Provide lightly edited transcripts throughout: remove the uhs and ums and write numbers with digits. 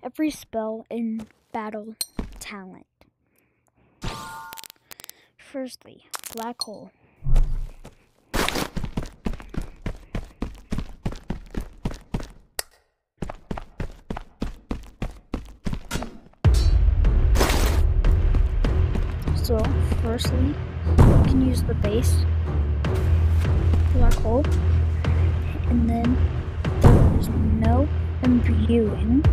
every spell in Battle Talent. Firstly, Black Hole. So, firstly, you can use the base Black Hole, and then there's no imbuing.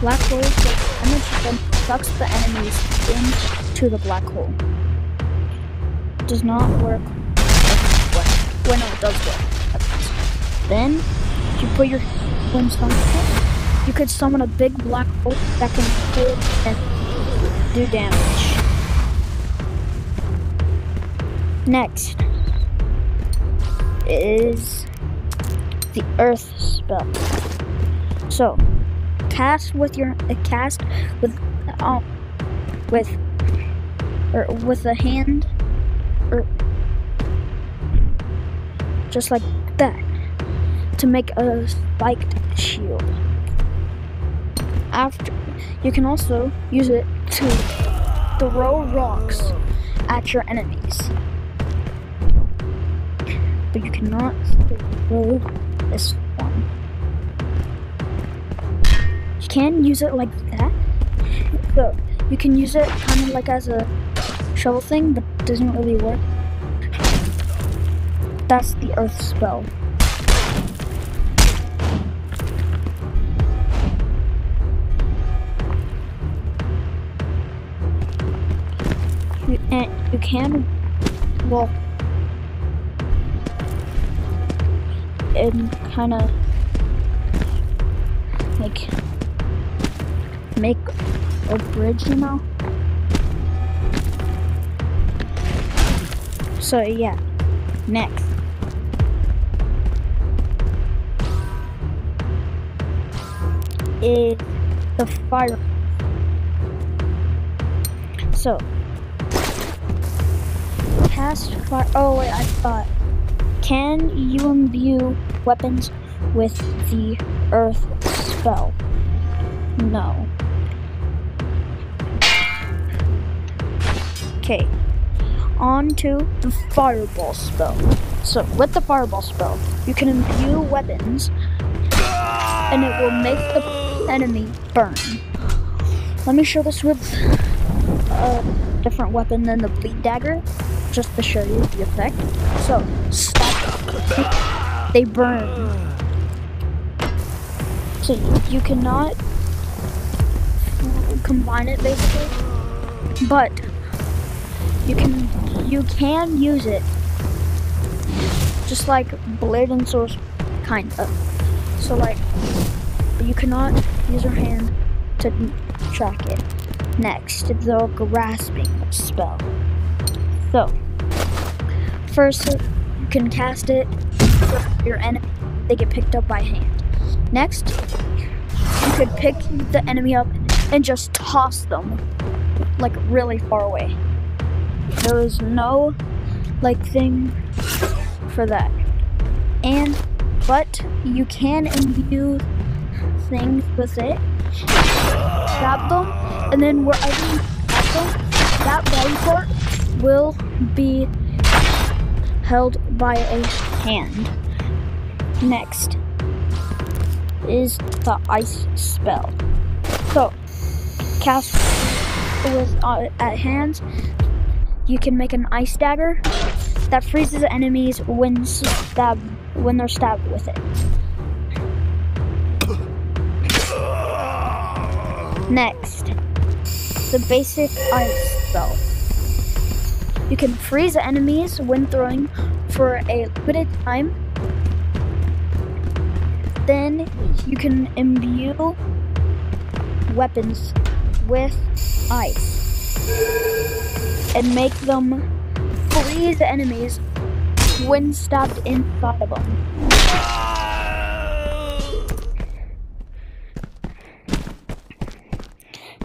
Black Hole takes energy and sucks the enemies into the black hole. Does not work. Well, no, it does work. Then, if you put your when something, you could summon a big black hole that can hold and do damage. Next is the Earth spell. So, cast with a hand, or just like that, to make a spiked shield. After, you can also use it to throw rocks at your enemies, but you cannot throw this one. You can use it like that, so you can use it kind of like as a shovel thing, but it doesn't really work. That's the Earth spell. You can, well, and kind of like make a bridge, you know? So yeah, next is the fire. So cast fire. Oh wait, I thought. Can you imbue weapons with the Earth spell? No. Okay. On to the Fireball spell. So with the Fireball spell, you can imbue weapons, and it will make the enemy burn. Let me show this with a different weapon than the Bleed Dagger, just to show you the effect. So, they burn. So you cannot combine it basically, but you can use it just like blade and sword, kinda. So like, you cannot use your hand to track it. Next, the Grasping spell. So, first you can cast it with your enemy, they get picked up by hand. Next, you could pick the enemy up and just toss them like really far away. There is no like thing for that. But you can imbue things with it, grab them, and then wherever you grab them, that body part will be held by a hand. Next is the Ice spell. So, cast with at hands, you can make an Ice Dagger that freezes enemies when they're stabbed with it. Next, the basic Ice spell. You can freeze enemies when throwing for a limited time. Then you can imbue weapons with ice and make them freeze enemies when stabbed inside of them.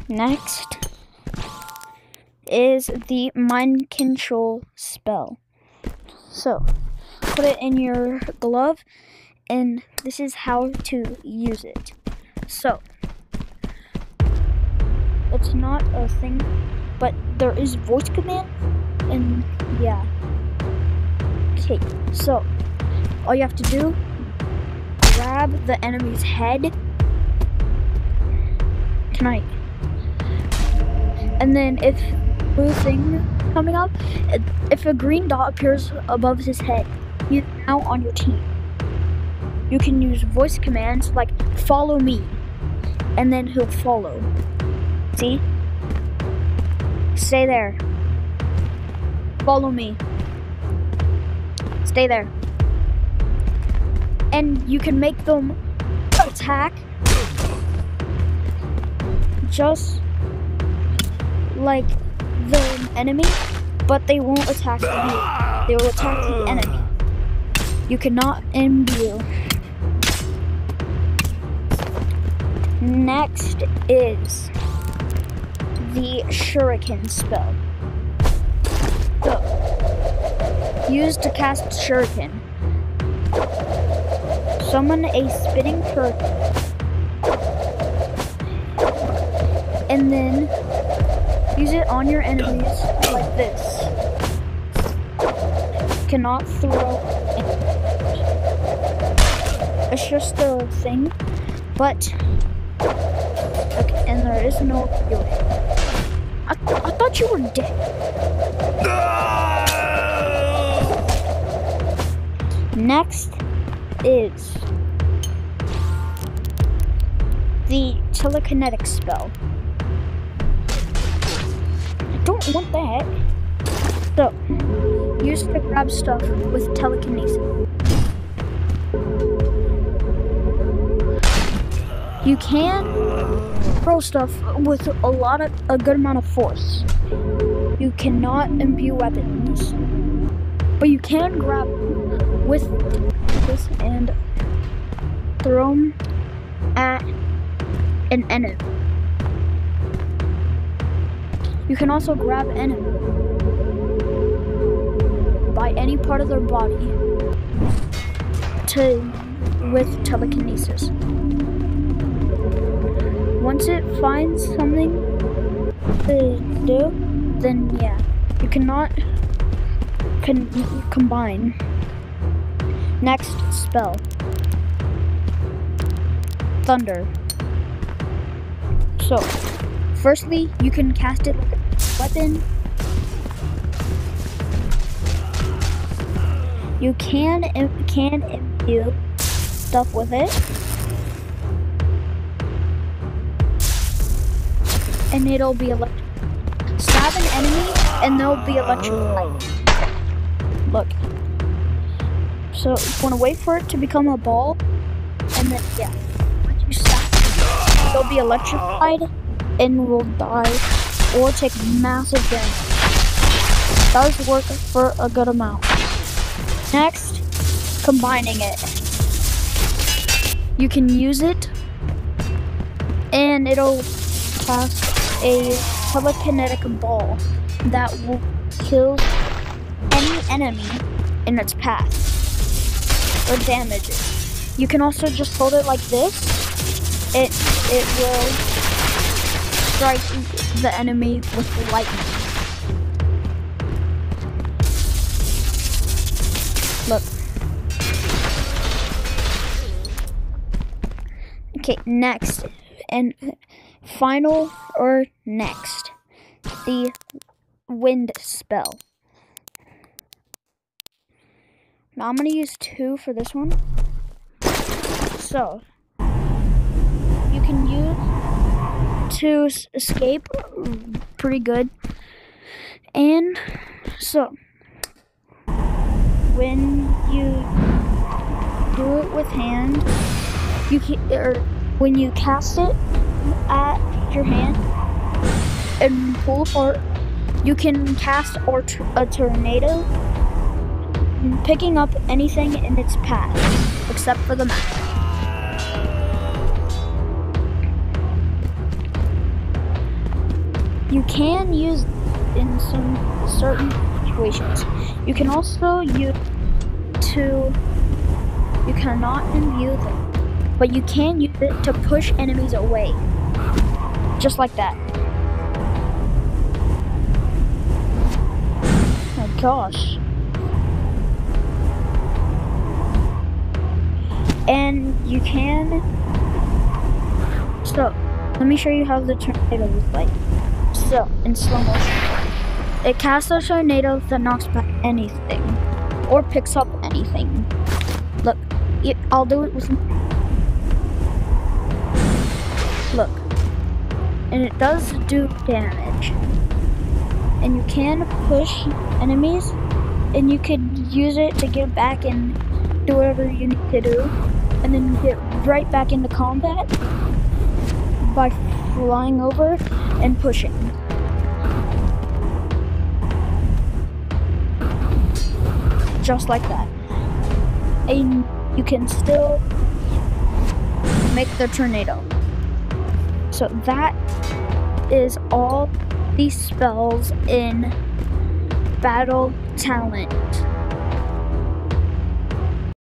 Next is the Mind Control spell. So, put it in your glove and this is how to use it. So, it's not a thing, but there is voice command, and yeah. Okay, so all you have to do, grab the enemy's head. And then if blue thing coming up, if a green dot appears above his head, he's now on your team. You can use voice commands like follow me, and then he'll follow. See? Stay there. Follow me. Stay there. And you can make them attack just like the enemy, but they won't attack you. They will attack the enemy. You cannot imbue. Next is the Shuriken spell. So, used to cast Shuriken. Summon a spinning turtle. And then use it on your enemies like this. Cannot throw it. It's just a thing, but okay, and there is no healing. I thought you were dead. Next is the telekinetic spell. I don't want that. So, use to grab stuff with telekinesis. You can throw stuff with a good amount of force. You cannot imbue weapons, but you can grab with this and throw them at an enemy. You can also grab enemy by any part of their body with telekinesis. Once it finds something to do, then yeah, you cannot combine. Next spell, Thunder. So, firstly, you can cast it like a weapon. You can imbue stuff with it. And it'll be electric. Stab an enemy and they'll be electrified. Look. So you want to wait for it to become a ball, and then yeah, once you stab, they'll be electrified and will die or take massive damage. That does work for a good amount. Next, combining it. You can use it, and it'll cast a telekinetic ball that will kill any enemy in its path or damage it. You can also just hold it like this. It will strike the enemy with lightning. Look. Okay, next and final or next, the wind spell. Now I'm going to use 2 for this one. So, you can use to escape pretty good. And so, when you do it with hand, you can, or when you cast it at your hand and pull apart, you can cast a tornado, picking up anything in its path, except for the map. You can use in some certain situations. You can also use you cannot imbue them. but you can use it to push enemies away. Just like that. Oh my gosh. And you can... So, let me show you how the tornado looks like. So, in slow motion. It casts a tornado that knocks back anything. Or picks up anything. Look, I'll do it with... Look. And it does do damage. And you can push enemies. And you could use it to get back and do whatever you need to do. And then get right back into combat by flying over and pushing. Just like that. And you can still make the tornado. So that is all these spells in Battle Talent.